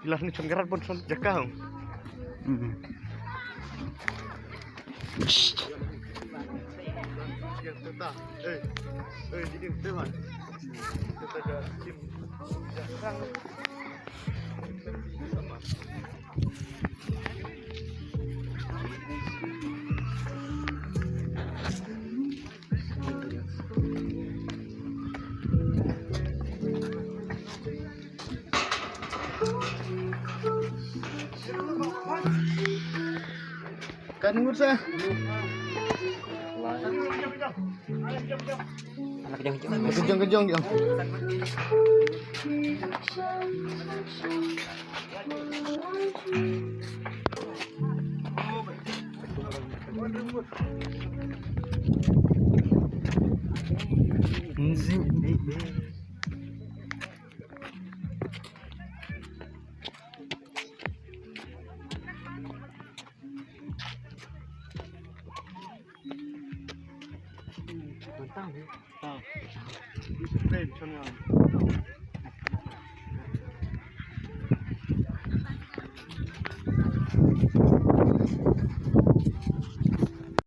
Ilas ni cenggerat pun son jakau. Yang tetap, jadi teman. Kita ada tim jakang. Kan ngurus ah. Kejong-kejong jong. Tahu. Tahu. Ini spray